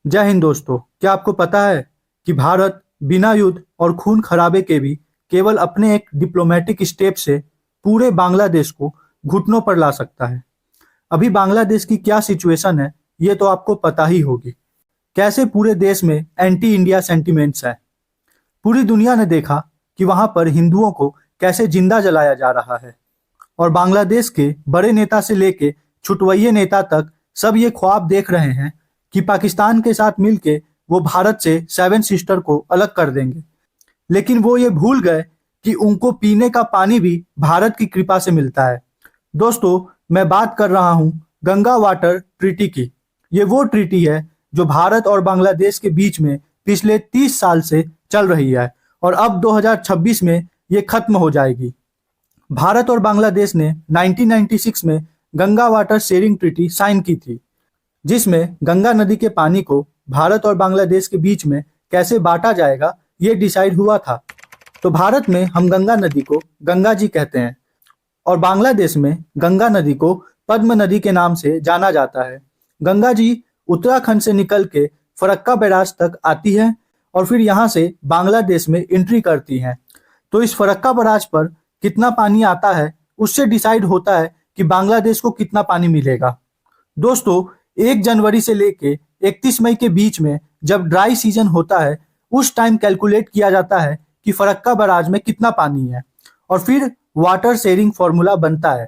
जय हिंद दोस्तों। क्या आपको पता है कि भारत बिना युद्ध और खून खराबे के भी केवल अपने एक डिप्लोमेटिक स्टेप से पूरे बांग्लादेश को घुटनों पर ला सकता है। अभी बांग्लादेश की क्या सिचुएशन है ये तो आपको पता ही होगी। कैसे पूरे देश में एंटी इंडिया सेंटिमेंट्स है। पूरी दुनिया ने देखा कि वहां पर हिंदुओं को कैसे जिंदा जलाया जा रहा है और बांग्लादेश के बड़े नेता से लेके छुटवैये नेता तक सब ये ख्वाब देख रहे हैं कि पाकिस्तान के साथ मिलके वो भारत से सेवन सिस्टर को अलग कर देंगे। लेकिन वो ये भूल गए कि उनको पीने का पानी भी भारत की कृपा से मिलता है। दोस्तों, मैं बात कर रहा हूँ गंगा वाटर ट्रीटी की। ये वो ट्रीटी है जो भारत और बांग्लादेश के बीच में पिछले 30 साल से चल रही है और अब 2026 में ये खत्म हो जाएगी। भारत और बांग्लादेश ने 1996 में Ganga water sharing treaty sign की थी, जिसमें गंगा नदी के पानी को भारत और बांग्लादेश के बीच में कैसे बांटा जाएगा ये डिसाइड हुआ था। तो भारत में हम गंगा नदी को गंगा जी कहते हैं और बांग्लादेश में गंगा नदी को पद्म नदी के नाम से जाना जाता है। गंगा जी उत्तराखंड से निकल के फरक्का बैराज तक आती है और फिर यहाँ से बांग्लादेश में एंट्री करती हैं। तो इस फरक्का बैराज पर कितना पानी आता है उससे डिसाइड होता है कि बांग्लादेश को कितना पानी मिलेगा। दोस्तों, 1 जनवरी से लेके 31 मई के बीच में जब ड्राई सीजन होता है उस टाइम कैलकुलेट किया जाता है कि फरक्का बैराज में कितना पानी है और फिर वाटर शेयरिंग फॉर्मूला बनता है,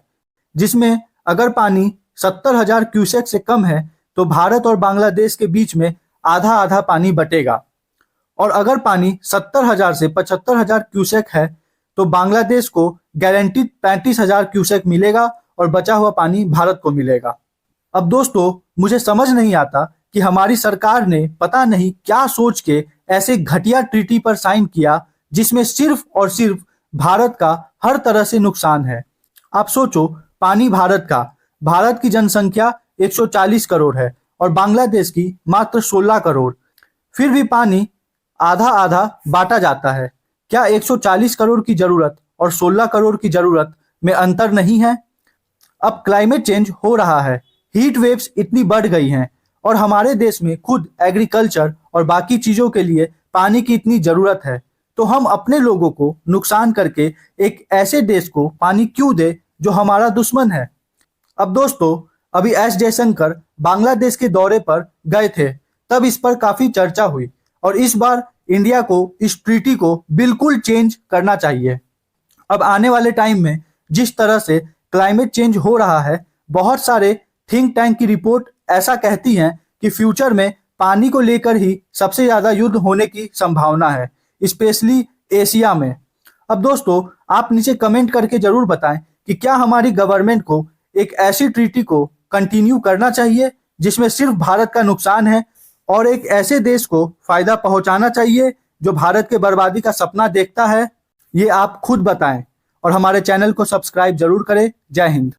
जिसमें अगर पानी 70,000 क्यूसेक से कम है तो भारत और बांग्लादेश के बीच में आधा आधा पानी बटेगा और अगर पानी 70,000 से 75,000 क्यूसेक है तो बांग्लादेश को गारंटीड 35,000 क्यूसेक मिलेगा और बचा हुआ पानी भारत को मिलेगा। अब दोस्तों, मुझे समझ नहीं आता कि हमारी सरकार ने पता नहीं क्या सोच के ऐसे घटिया ट्रीटी पर साइन किया जिसमें सिर्फ और सिर्फ भारत का हर तरह से नुकसान है। आप सोचो, पानी भारत की जनसंख्या 140 करोड़ है और बांग्लादेश की मात्र 16 करोड़, फिर भी पानी आधा आधा बांटा जाता है। क्या 140 करोड़ की जरूरत और 16 करोड़ की जरूरत में अंतर नहीं है? अब क्लाइमेट चेंज हो रहा है, हीट वेव्स इतनी बढ़ गई हैं और हमारे देश में खुद एग्रीकल्चर और बाकी चीजों के लिए पानी की इतनी जरूरत है, तो हम अपने लोगों को नुकसान करके एक ऐसे देश को पानी क्यों दे जो हमारा दुश्मन है। अब दोस्तों, अभी एस जयशंकर बांग्लादेश के दौरे पर गए थे, तब इस पर काफी चर्चा हुई और इस बार इंडिया को इस ट्रीटी को बिल्कुल चेंज करना चाहिए। अब आने वाले टाइम में जिस तरह से क्लाइमेट चेंज हो रहा है, बहुत सारे थिंक टैंक की रिपोर्ट ऐसा कहती हैं कि फ्यूचर में पानी को लेकर ही सबसे ज्यादा युद्ध होने की संभावना है, स्पेशली एशिया में। अब दोस्तों, आप नीचे कमेंट करके जरूर बताएं कि क्या हमारी गवर्नमेंट को एक ऐसी ट्रीटी को कंटिन्यू करना चाहिए जिसमें सिर्फ भारत का नुकसान है और एक ऐसे देश को फायदा पहुंचाना चाहिए जो भारत के बर्बादी का सपना देखता है। ये आप खुद बताएं और हमारे चैनल को सब्सक्राइब जरूर करें। जय हिंद।